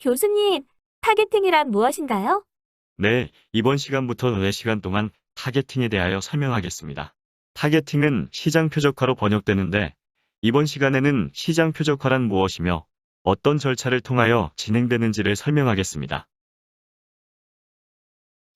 교수님, 타겟팅이란 무엇인가요? 네, 이번 시간부터 4시간 동안 타겟팅에 대하여 설명하겠습니다. 타겟팅은 시장 표적화로 번역되는데, 이번 시간에는 시장 표적화란 무엇이며 어떤 절차를 통하여 진행되는지를 설명하겠습니다.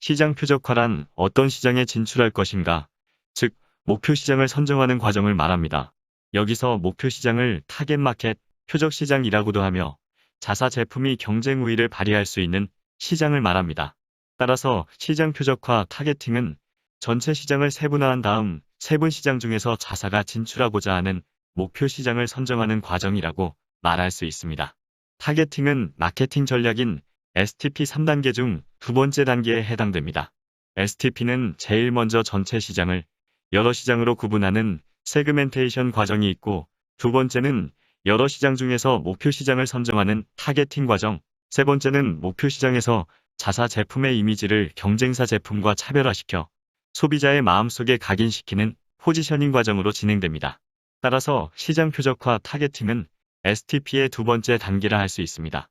시장 표적화란 어떤 시장에 진출할 것인가, 즉 목표 시장을 선정하는 과정을 말합니다. 여기서 목표 시장을 타겟 마켓, 표적 시장이라고도 하며 자사 제품이 경쟁 우위를 발휘할 수 있는 시장을 말합니다. 따라서 시장 표적화 타겟팅은 전체 시장을 세분화한 다음 세분 시장 중에서 자사가 진출하고자 하는 목표 시장을 선정하는 과정이라고 말할 수 있습니다. 타겟팅은 마케팅 전략인 STP 3단계 중 두 번째 단계에 해당됩니다. STP는 제일 먼저 전체 시장을 여러 시장으로 구분하는 세그멘테이션 과정이 있고, 두 번째는 여러 시장 중에서 목표 시장을 선정하는 타겟팅 과정, 세 번째는 목표 시장에서 자사 제품의 이미지를 경쟁사 제품과 차별화시켜 소비자의 마음속에 각인시키는 포지셔닝 과정으로 진행됩니다. 따라서 시장 표적화 타겟팅은 STP의 두 번째 단계라 할 수 있습니다.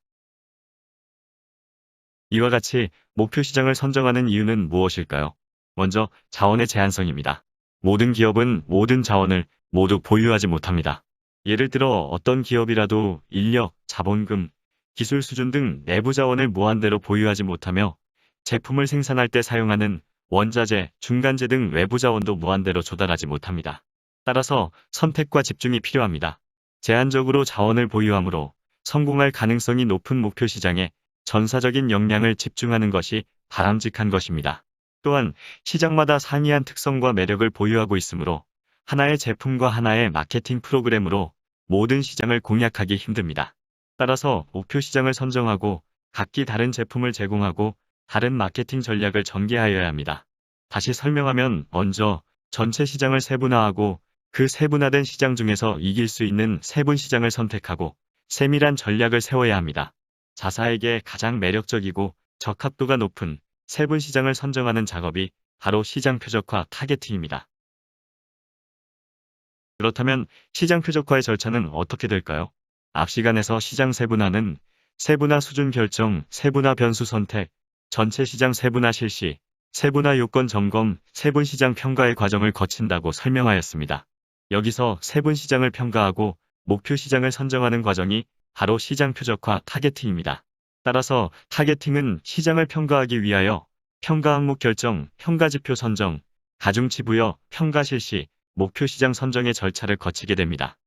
이와 같이 목표 시장을 선정하는 이유는 무엇일까요? 먼저 자원의 제한성입니다. 모든 기업은 모든 자원을 모두 보유하지 못합니다. 예를 들어 어떤 기업이라도 인력, 자본금, 기술 수준 등 내부 자원을 무한대로 보유하지 못하며 제품을 생산할 때 사용하는 원자재, 중간재 등 외부 자원도 무한대로 조달하지 못합니다. 따라서 선택과 집중이 필요합니다. 제한적으로 자원을 보유하므로 성공할 가능성이 높은 목표 시장에 전사적인 역량을 집중하는 것이 바람직한 것입니다. 또한 시장마다 상이한 특성과 매력을 보유하고 있으므로 하나의 제품과 하나의 마케팅 프로그램으로 모든 시장을 공략하기 힘듭니다. 따라서 목표 시장을 선정하고 각기 다른 제품을 제공하고 다른 마케팅 전략을 전개하여야 합니다. 다시 설명하면 먼저 전체 시장을 세분화하고 그 세분화된 시장 중에서 이길 수 있는 세분 시장을 선택하고 세밀한 전략을 세워야 합니다. 자사에게 가장 매력적이고 적합도가 높은 세분 시장을 선정하는 작업이 바로 시장 표적화 타겟팅입니다. 그렇다면 시장 표적화의 절차는 어떻게 될까요? 앞 시간에서 시장 세분화는 세분화 수준 결정, 세분화 변수 선택, 전체 시장 세분화 실시, 세분화 요건 점검, 세분 시장 평가의 과정을 거친다고 설명하였습니다. 여기서 세분 시장을 평가하고 목표 시장을 선정하는 과정이 바로 시장 표적화 타겟팅입니다. 따라서 타겟팅은 시장을 평가하기 위하여 평가 항목 결정, 평가 지표 선정, 가중치 부여, 평가 실시, 목표 시장 선정의 절차를 거치게 됩니다.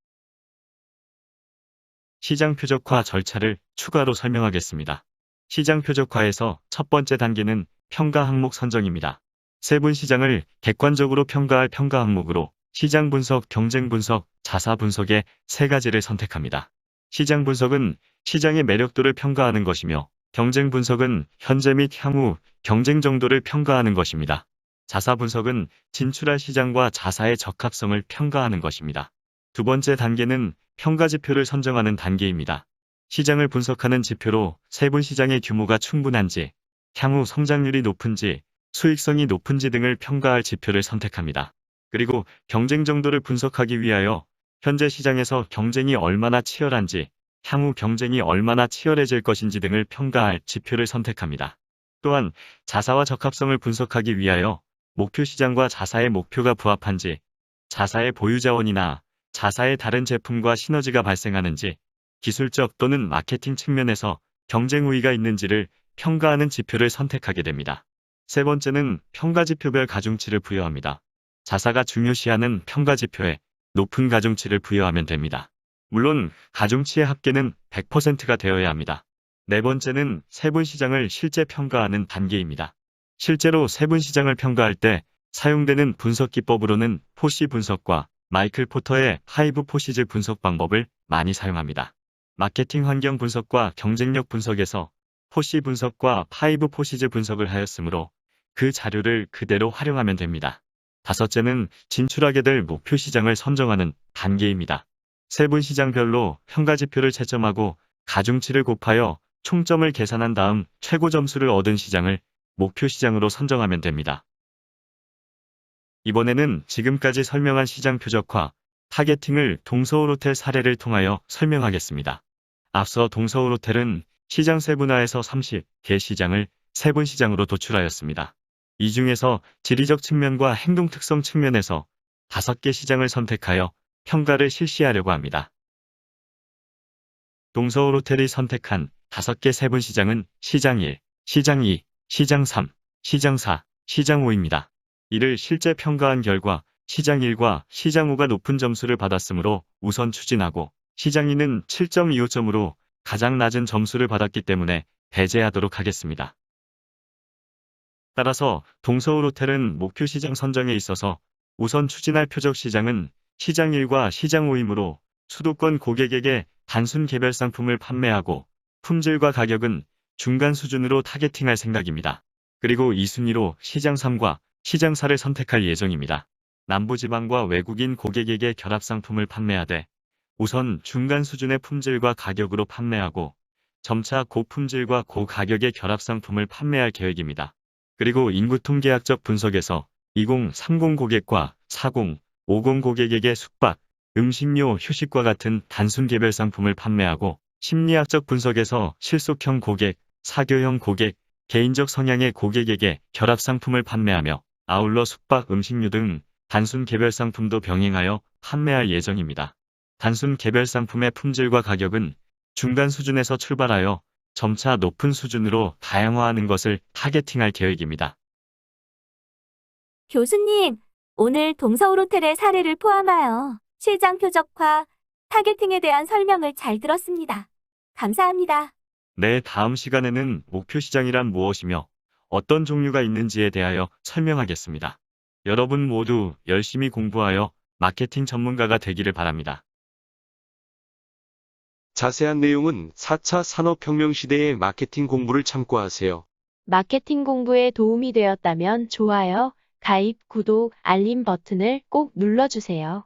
시장 표적화 절차를 추가로 설명하겠습니다. 시장 표적화에서 첫 번째 단계는 평가 항목 선정입니다. 세분 시장을 객관적으로 평가할 평가 항목으로 시장 분석, 경쟁 분석, 자사 분석의 세 가지를 선택합니다. 시장 분석은 시장의 매력도를 평가하는 것이며, 경쟁 분석은 현재 및 향후 경쟁 정도를 평가하는 것입니다. 자사 분석은 진출할 시장과 자사의 적합성을 평가하는 것입니다. 두 번째 단계는 평가 지표를 선정하는 단계입니다. 시장을 분석하는 지표로 세분 시장의 규모가 충분한지, 향후 성장률이 높은지, 수익성이 높은지 등을 평가할 지표를 선택합니다. 그리고 경쟁 정도를 분석하기 위하여 현재 시장에서 경쟁이 얼마나 치열한지, 향후 경쟁이 얼마나 치열해질 것인지 등을 평가할 지표를 선택합니다. 또한 자사와 적합성을 분석하기 위하여 목표 시장과 자사의 목표가 부합한지, 자사의 보유 자원이나 자사의 다른 제품과 시너지가 발생하는지, 기술적 또는 마케팅 측면에서 경쟁 우위가 있는지를 평가하는 지표를 선택하게 됩니다. 세 번째는 평가 지표별 가중치를 부여합니다. 자사가 중요시하는 평가 지표에 높은 가중치를 부여하면 됩니다. 물론 가중치의 합계는 100%가 되어야 합니다. 네 번째는 세분 시장을 실제 평가하는 단계입니다. 실제로 세분 시장을 평가할 때 사용되는 분석 기법으로는 포시 분석과 마이클 포터의 5 포시즈 분석 방법을 많이 사용합니다. 마케팅 환경 분석과 경쟁력 분석에서 포시 분석과 5 포시즈 분석을 하였으므로 그 자료를 그대로 활용하면 됩니다. 다섯째는 진출하게 될 목표 시장을 선정하는 단계입니다. 세분 시장별로 평가 지표를 채점하고 가중치를 곱하여 총점을 계산한 다음 최고 점수를 얻은 시장을 목표 시장으로 선정하면 됩니다. 이번에는 지금까지 설명한 시장 표적화, 타겟팅을 동서울 호텔 사례를 통하여 설명하겠습니다. 앞서 동서울 호텔은 시장 세분화에서 30개 시장을 세분 시장으로 도출하였습니다. 이 중에서 지리적 측면과 행동 특성 측면에서 5개 시장을 선택하여 평가를 실시하려고 합니다. 동서울호텔이 선택한 5개 세분 시장은 시장 1, 시장 2, 시장 3, 시장 4, 시장 5입니다. 이를 실제 평가한 결과 시장 1과 시장 5가 높은 점수를 받았으므로 우선 추진하고 시장 2는 7.25점으로 가장 낮은 점수를 받았기 때문에 배제하도록 하겠습니다. 따라서 동서울호텔은 목표 시장 선정에 있어서 우선 추진할 표적 시장은 시장 1과 시장 5이므로 수도권 고객에게 단순 개별 상품을 판매하고 품질과 가격은 중간 수준으로 타겟팅할 생각입니다. 그리고 2순위로 시장 3과 시장 4를 선택할 예정입니다. 남부지방과 외국인 고객에게 결합 상품을 판매하되 우선 중간 수준의 품질과 가격으로 판매하고 점차 고품질과 고가격의 결합 상품을 판매할 계획입니다. 그리고 인구 통계학적 분석에서 2030 고객과 40, 50 고객에게 숙박, 음식료, 휴식과 같은 단순 개별 상품을 판매하고 심리학적 분석에서 실속형 고객, 사교형 고객, 개인적 성향의 고객에게 결합 상품을 판매하며 아울러 숙박, 음식료 등 단순 개별 상품도 병행하여 판매할 예정입니다. 단순 개별 상품의 품질과 가격은 중간 수준에서 출발하여 점차 높은 수준으로 다양화하는 것을 타겟팅할 계획입니다. 교수님, 오늘 동서울호텔의 사례를 포함하여 시장 표적화, 타겟팅에 대한 설명을 잘 들었습니다. 감사합니다. 네, 다음 시간에는 목표 시장이란 무엇이며 어떤 종류가 있는지에 대하여 설명하겠습니다. 여러분 모두 열심히 공부하여 마케팅 전문가가 되기를 바랍니다. 자세한 내용은 4차 산업혁명 시대의 마케팅 공부를 참고하세요. 마케팅 공부에 도움이 되었다면 좋아요, 가입, 구독, 알림 버튼을 꼭 눌러주세요.